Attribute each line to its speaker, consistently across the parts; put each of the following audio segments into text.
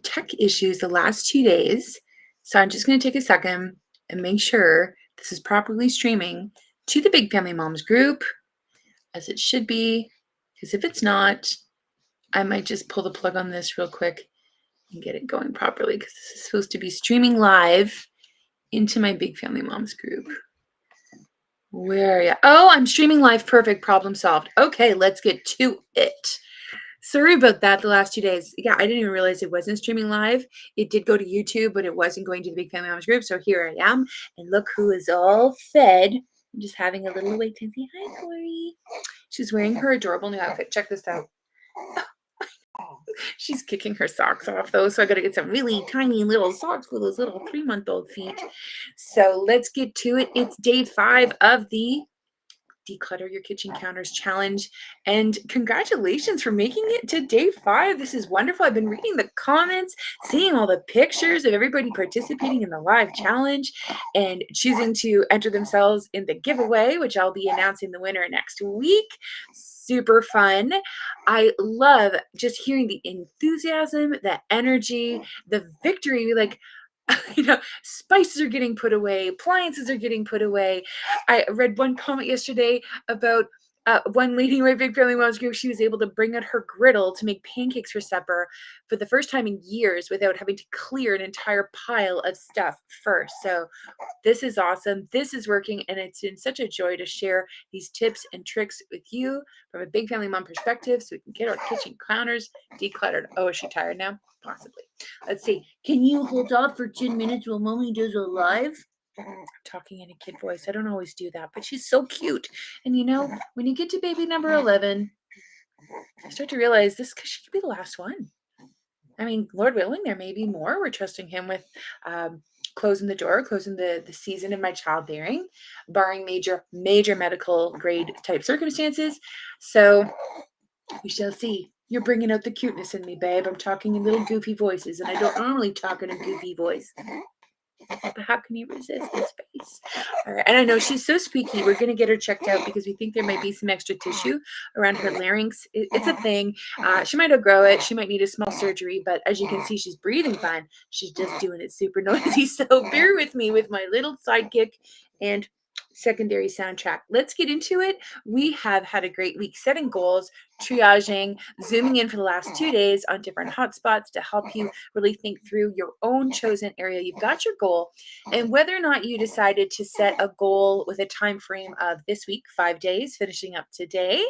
Speaker 1: Tech issues the last 2 days, so I'm just gonna take a second and make sure this is properly streaming to the Big Family Moms group, as it should be. Because if it's not, I might just pull the plug on this real quick and get it going properly. Because this is supposed to be streaming live into my Big Family Moms group. Where are ya? Oh, I'm streaming live. Perfect. Problem solved. Okay, let's get to it. Sorry about that the last 2 days. Yeah, I didn't even realize it wasn't streaming live. It did go to YouTube, but it wasn't going to the Big Family Moms group. So here I am. And look who is all fed. I'm just having a little wait to say hi, Corey. She's wearing her adorable new outfit. Check this out. She's kicking her socks off though. So I got to get some really tiny little socks for those little 3-month-old feet. So let's get to it. It's day 5 of the Declutter Your Kitchen Counters Challenge. And congratulations for making it to day 5. This is wonderful. I've been reading the comments, seeing all the pictures of everybody participating in the live challenge and choosing to enter themselves in the giveaway, which I'll be announcing the winner next week. Super fun. I love just hearing the enthusiasm, the energy, the victory. Like, spices are getting put away, appliances are getting put away. I read one comment yesterday about one lady in my Big Family Moms group. She was able to bring out her griddle to make pancakes for supper for the first time in years without having to clear an entire pile of stuff first. So this is awesome. This is working, and it's been such a joy to share these tips and tricks with you from a Big Family Mom perspective so we can get our kitchen counters decluttered. Oh, is she tired now? Possibly. Let's see. Can you hold off for 10 minutes while Mommy does a live? I'm talking in a kid voice. I don't always do that, but she's so cute. And when you get to baby number 11, I start to realize she could be the last one. I mean, Lord willing, there may be more. We're trusting him with closing the door, closing the season of my childbearing, barring major medical grade type circumstances. So we shall see. You're bringing out the cuteness in me, babe. I'm talking in little goofy voices, and I don't normally talk in a goofy voice. But how can you resist this face? All right. And I know she's so squeaky. We're going to get her checked out because we think there might be some extra tissue around her larynx. It's a thing. She might outgrow it. She might need a small surgery. But as you can see, she's breathing fine. She's just doing it super noisy. So bear with me with my little sidekick and secondary soundtrack. Let's get into it. We have had a great week setting goals, triaging, zooming in for the last 2 days on different hotspots to help you really think through your own chosen area. You've got your goal, and whether or not you decided to set a goal with a time frame of this week, 5 days, finishing up today,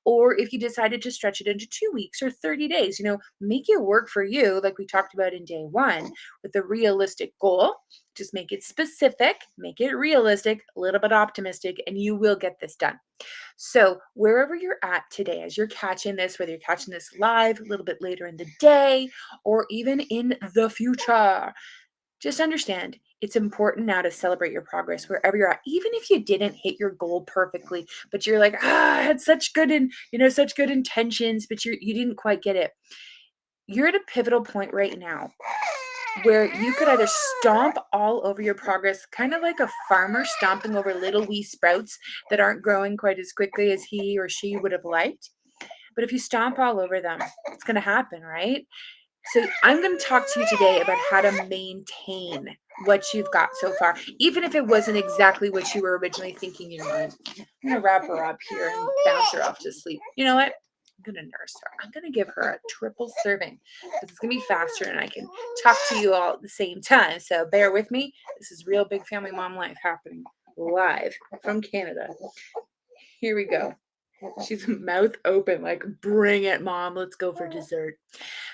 Speaker 1: or if you decided to stretch it into 2 weeks or 30 days, make it work for you, like we talked about in day 1, with a realistic goal. Just make it specific, make it realistic, a little bit optimistic, and you will get this done. So wherever you're at today, as you're catching this, whether you're catching this live a little bit later in the day or even in the future, just understand it's important now to celebrate your progress wherever you're at. Even if you didn't hit your goal perfectly, but you're like, I had such good such good intentions, but you didn't quite get it. You're at a pivotal point right now where you could either stomp all over your progress, kind of like a farmer stomping over little wee sprouts that aren't growing quite as quickly as he or she would have liked. But if you stomp all over them, it's going to happen, right? So I'm going to talk to you today about how to maintain what you've got so far, even if it wasn't exactly what you were originally thinking in your mind. I'm going to wrap her up here and bounce her off to sleep. You know what? I'm going to nurse her. I'm going to give her a triple serving because it's going to be faster and I can talk to you all at the same time. So bear with me. This is real Big Family Mom life happening live from Canada. Here we go. She's mouth open, like, bring it, Mom. Let's go for dessert.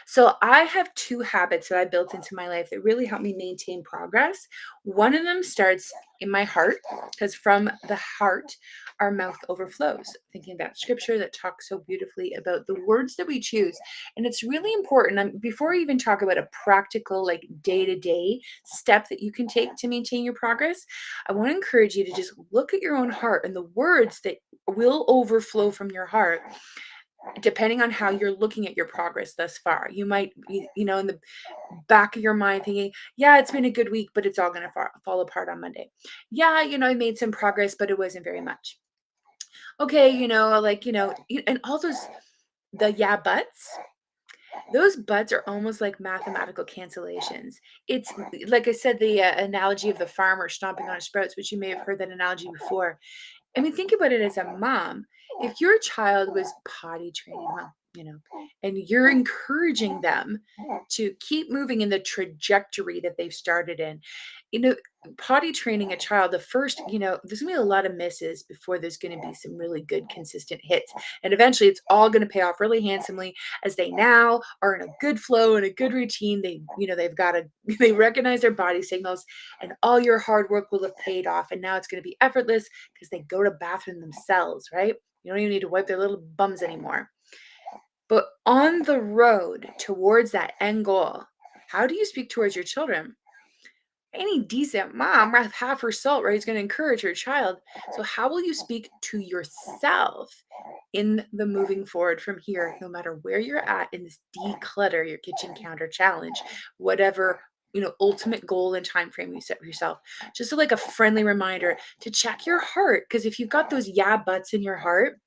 Speaker 1: So I have 2 habits that I built into my life that really help me maintain progress. One of them starts in my heart, because from the heart, our mouth overflows. Thinking about scripture that talks so beautifully about the words that we choose. And it's really important. Before I even talk about a practical, like, day-to-day step that you can take to maintain your progress, I want to encourage you to just look at your own heart and the words that will overflow from your heart depending on how you're looking at your progress thus far. You might be, in the back of your mind thinking, yeah, it's been a good week, but it's all going to fall apart on Monday. Yeah, I made some progress, but it wasn't very much. Okay, and all those, the yeah buts, Those buts are almost like mathematical cancellations. It's like I said, the analogy of the farmer stomping on his sprouts, which you may have heard that analogy before. I mean, think about it as a mom. If your child was potty training, well, and you're encouraging them to keep moving in the trajectory that they've started in, you know, potty training a child, the first, there's gonna be a lot of misses before there's gonna be some really good, consistent hits. And eventually it's all gonna pay off really handsomely as they now are in a good flow and a good routine. They've got to, they recognize their body signals, and all your hard work will have paid off. And now it's gonna be effortless because they go to bathroom themselves, right? You don't even need to wipe their little bums anymore. But on the road towards that end goal, how do you speak towards your children? Any decent mom, worth half her salt, right, is going to encourage her child. So, how will you speak to yourself in the moving forward from here, no matter where you're at in this declutter your kitchen counter challenge, whatever ultimate goal and time frame you set for yourself? Just like a friendly reminder to check your heart, because if you've got those yeah buts in your heart,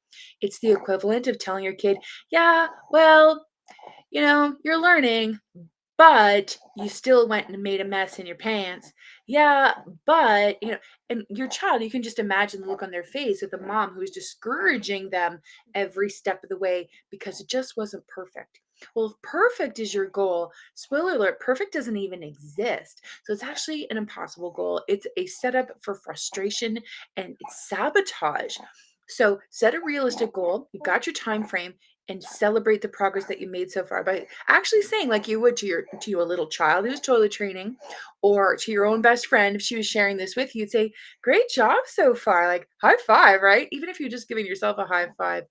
Speaker 1: it's the equivalent of telling your kid, yeah, well, you're learning, but you still went and made a mess in your pants. Yeah, but, and your child, you can just imagine the look on their face of the mom who's discouraging them every step of the way because it just wasn't perfect. Well, if perfect is your goal, spoiler alert, perfect doesn't even exist. So it's actually an impossible goal. It's a setup for frustration and it's sabotage. So set a realistic goal. You've got your time frame and celebrate the progress that you made so far by actually saying, like you would to a little child who's toilet training, or to your own best friend if she was sharing this with you, you'd say, great job so far, like high five, right? Even if you're just giving yourself a high five,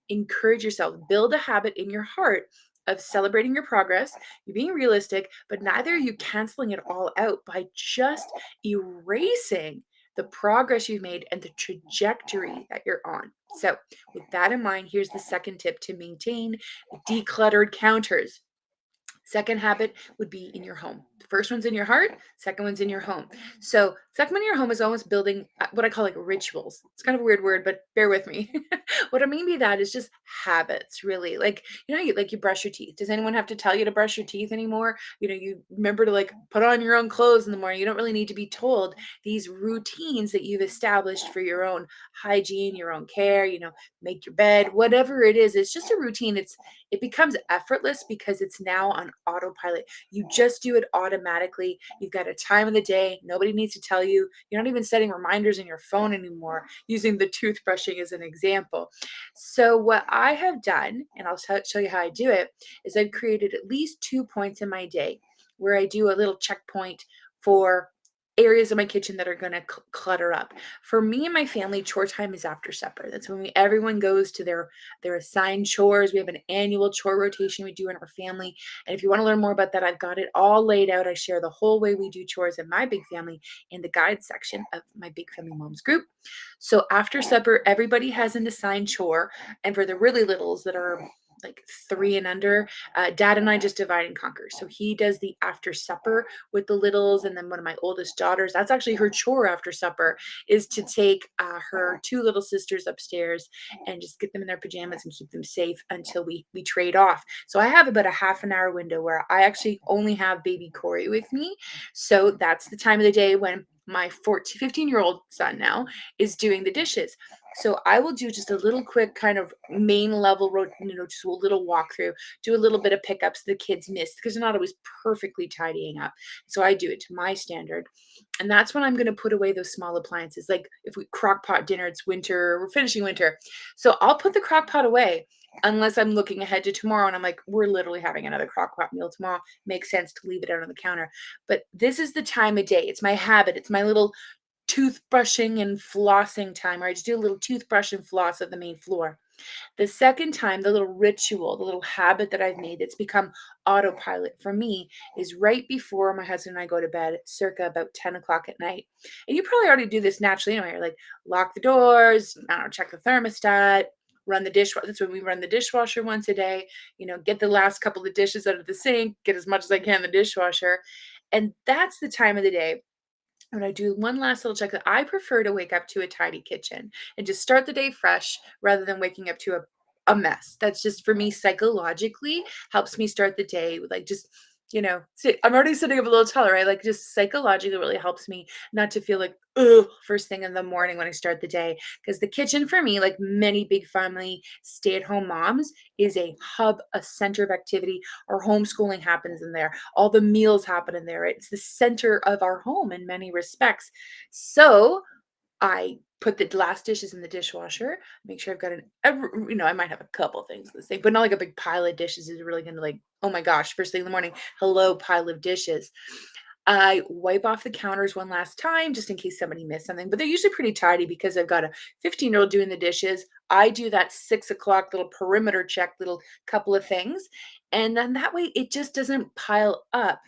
Speaker 1: encourage yourself, build a habit in your heart of celebrating your progress. You're being realistic, but neither are you canceling it all out by just erasing the progress you've made and the trajectory that you're on. So, with that in mind, here's the second tip to maintain decluttered counters. Second habit would be in your home. The first one's in your heart, second one's in your home. So, second one in your home is almost building what I call like rituals. It's kind of a weird word, but bear with me. What I mean by that is just habits, really. Like, you brush your teeth. Does anyone have to tell you to brush your teeth anymore? You remember to like put on your own clothes in the morning. You don't really need to be told these routines that you've established for your own hygiene, your own care, make your bed, whatever it is. It's just a routine. It becomes effortless because it's now on autopilot. You just do it automatically. You've got a time of the day. Nobody needs to tell you. You're not even setting reminders in your phone anymore, using the toothbrushing as an example. So, what I have done, and I'll show you how I do it, is I've created at least 2 points in my day where I do a little checkpoint for areas of my kitchen that are going to clutter up. For me and my family, chore time is after supper. That's when everyone goes to their assigned chores. We have an annual chore rotation we do in our family. And if you want to learn more about that, I've got it all laid out. I share the whole way we do chores in my big family in the guide section of my Big Family Moms group. So after supper, everybody has an assigned chore. And for the really littles that are like 3 and under, dad and I just divide and conquer. So he does the after supper with the littles. And then one of my oldest daughters, that's actually her chore after supper, is to take her 2 little sisters upstairs and just get them in their pajamas and keep them safe until we trade off. So I have about a half an hour window where I actually only have baby Corey with me. So that's the time of the day when my 15-year-old son now is doing the dishes. So I will do just a little quick kind of main level, just a little walkthrough, do a little bit of pickups the kids miss because they're not always perfectly tidying up. So I do it to my standard. And that's when I'm going to put away those small appliances. Like if we crock pot dinner, it's winter, we're finishing winter. So I'll put the crock pot away unless I'm looking ahead to tomorrow and I'm like, we're literally having another crock pot meal tomorrow. Makes sense to leave it out on the counter. But this is the time of day. It's my habit. It's my little toothbrushing and flossing time, where I just do a little toothbrush and floss at the main floor. The second time, the little ritual, the little habit that I've made that's become autopilot for me is right before my husband and I go to bed, circa about 10 o'clock at night. And you probably already do this naturally anyway. You're like, lock the doors, I don't know, check the thermostat, run the dishwasher. That's when we run the dishwasher once a day, get the last couple of dishes out of the sink, get as much as I can in the dishwasher. And that's the time of the day when I do one last little check that I prefer to wake up to a tidy kitchen and just start the day fresh rather than waking up to a mess. That's just for me psychologically helps me start the day with like just, I'm already sitting up a little taller, right? Like just psychologically really helps me not to feel like, ugh, first thing in the morning when I start the day. Because the kitchen for me, like many big family stay-at-home moms, is a hub, a center of activity. Our homeschooling happens in there. All the meals happen in there. Right? It's the center of our home in many respects. So I put the last dishes in the dishwasher, make sure I've got I might have a couple things in the sink, but not like a big pile of dishes is really gonna like, oh my gosh, first thing in the morning, hello, pile of dishes. I wipe off the counters one last time just in case somebody missed something, but they're usually pretty tidy because I've got a 15-year-old doing the dishes. I do that 6 o'clock little perimeter check, little couple of things. And then that way it just doesn't pile up.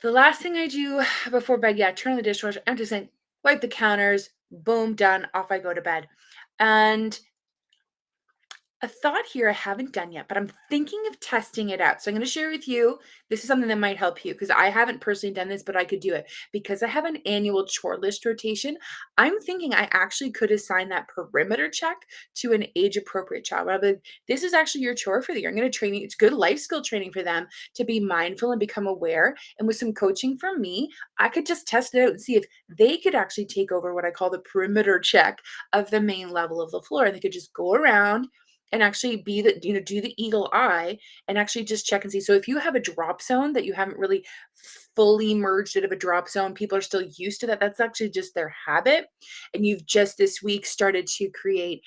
Speaker 1: The last thing I do before bed, yeah, turn on the dishwasher, empty sink, wipe the counters, boom, done, off I go to bed. And a thought here I haven't done yet, but I'm thinking of testing it out. So I'm going to share with you. This is something that might help you because I haven't personally done this, but I could do it because I have an annual chore list rotation. I'm thinking I actually could assign that perimeter check to an age appropriate child. I'll be like, this is actually your chore for the year. I'm going to train you. It's good life skill training for them to be mindful and become aware. And with some coaching from me, I could just test it out and see if they could actually take over what I call the perimeter check of the main level of the floor. And they could just go around and actually be the do the eagle eye and actually just check and see. So if you have a drop zone that you haven't really fully merged out of a drop zone, people are still used to that. That's actually just their habit. And you've just this week started to create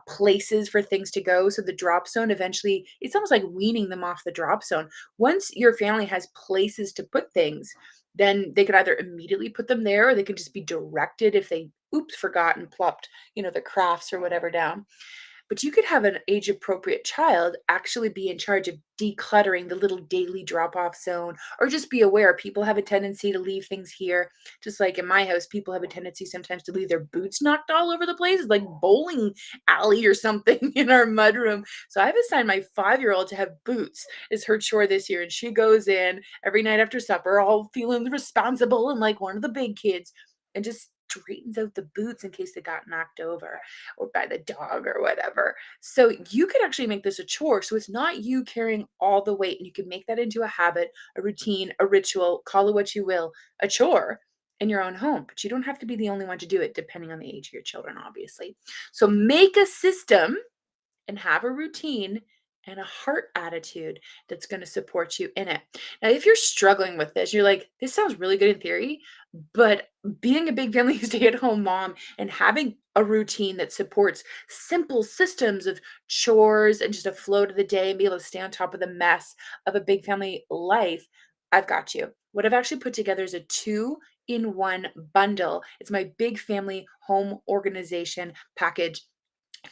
Speaker 1: places for things to go. So the drop zone eventually, it's almost like weaning them off the drop zone. Once your family has places to put things, then they could either immediately put them there or they can just be directed if they oops forgot and plopped, the crafts or whatever down. But you could have an age appropriate child actually be in charge of decluttering the little daily drop off zone, or just be aware people have a tendency to leave things here. Just like in my house, people have a tendency sometimes to leave their boots knocked all over the place, like bowling alley or something in our mudroom. So I've assigned my 5-year-old to have boots as her chore this year. And she goes in every night after supper, all feeling responsible and like one of the big kids, and just straightens out the boots in case they got knocked over or by the dog or whatever. So you could actually make this a chore. So it's not you carrying all the weight, and you can make that into a habit, a routine, a ritual, call it what you will, a chore in your own home. But you don't have to be the only one to do it, depending on the age of your children, obviously. So make a system and have a routine and a heart attitude that's going to support you in it. Now, if you're struggling with this, you're like, this sounds really good in theory, but being a big family stay at home mom and having a routine that supports simple systems of chores and just a flow to the day and be able to stay on top of the mess of a big family life, I've got you. What I've actually put together is a 2-in-1 bundle. It's my big family home organization package,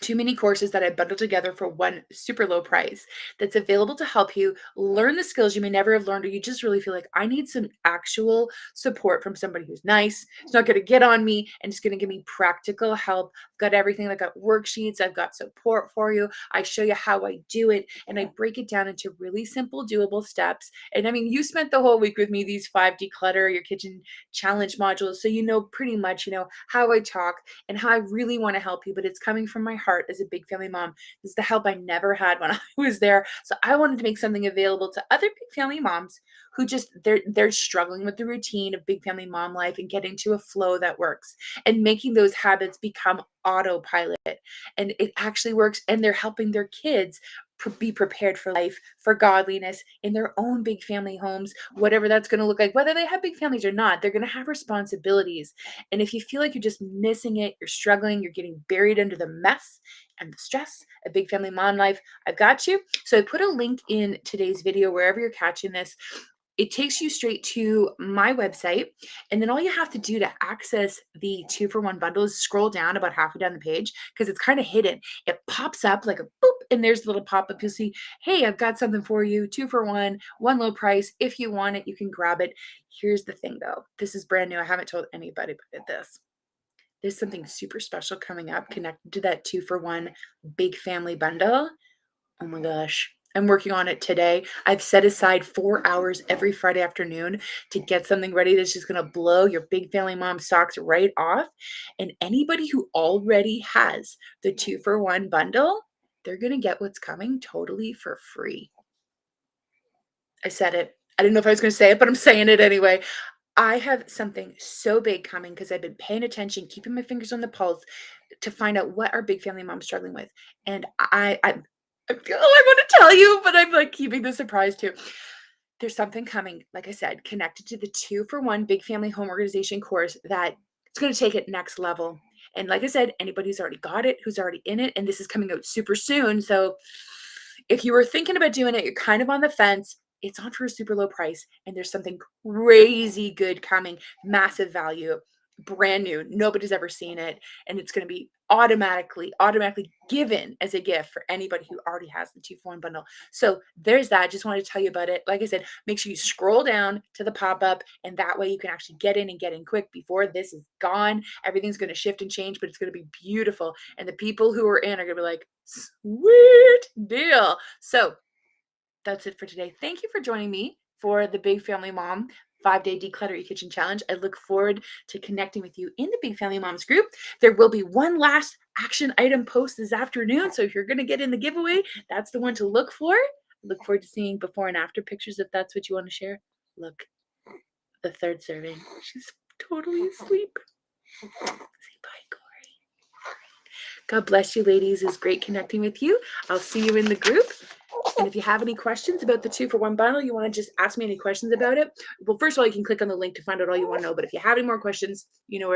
Speaker 1: too many courses that I bundled together for one super low price that's available to help you learn the skills you may never have learned, or you just really feel like I need some actual support from somebody who's nice. It's not going to get on me and it's going to give me practical help. I've got everything. I've got worksheets. I've got support for you. I show you how I do it and I break it down into really simple, doable steps. And I mean, you spent the whole week with me, these 5 declutter your kitchen challenge modules. So you know pretty much, how I talk and how I really want to help you, but it's coming from my heart as a big family mom. This is the help I never had when I was there. So I wanted to make something available to other big family moms who just they're struggling with the routine of big family mom life and getting to a flow that works and making those habits become autopilot, and it actually works, and they're helping their kids be prepared for life, for godliness in their own big family homes, whatever that's going to look like, whether they have big families or not. They're going to have responsibilities. And if you feel like you're just missing it, you're struggling, you're getting buried under the mess and the stress of big family mom life, I've got you. So I put a link in today's video, wherever you're catching this. It takes you straight to my website. And then all you have to do to access the 2-for-1 bundle is scroll down about halfway down the page because it's kind of hidden. It pops up like a boop, and there's a little pop up. You'll see, hey, I've got something for you, 2-for-1, one low price. If you want it, you can grab it. Here's the thing though, this is brand new. I haven't told anybody about this. There's something super special coming up connected to that 2-for-1 big family bundle. Oh my gosh. I'm working on it today. I've set aside 4 hours every Friday afternoon to get something ready that's just going to blow your big family mom socks right off. And anybody who already has the 2-for-1 bundle, they're going to get what's coming totally for free. I said it. I didn't know if I was going to say it, but I'm saying it anyway. I have something so big coming because I've been paying attention, keeping my fingers on the pulse to find out what our big family mom's struggling with. And I feel I want to tell you, but I'm like keeping the surprise too. There's something coming, like I said, connected to the 2-for-1 big family home organization course that it's going to take it next level. And like I said, anybody who's already got it, who's already in it, and this is coming out super soon. So if you were thinking about doing it, you're kind of on the fence. It's on for a super low price, and there's something crazy good coming, massive value, brand new. Nobody's ever seen it, and it's going to be automatically given as a gift for anybody who already has the 2-for-1 bundle. So there's that. Just wanted to tell you about it. Like I said, make sure you scroll down to the pop-up, and that way you can actually get in and get in quick before this is gone. Everything's going to shift and change, but it's going to be beautiful. And the people who are in are going to be like, sweet deal. So that's it for today. Thank you for joining me for the Big Family Mom 5-day Declutter Your Kitchen Challenge. I look forward to connecting with you in the Big Family Moms group. There will be one last action item post this afternoon. So if you're going to get in the giveaway, that's the one to look for. Look forward to seeing before and after pictures if that's what you want to share. Look, the third serving. She's totally asleep. Say bye, Corey. God bless you, ladies. It's great connecting with you. I'll see you in the group. And if you have any questions about the 2-for-1 bundle, you want to just ask me any questions about it. Well, first of all, you can click on the link to find out all you want to know. But if you have any more questions, you know where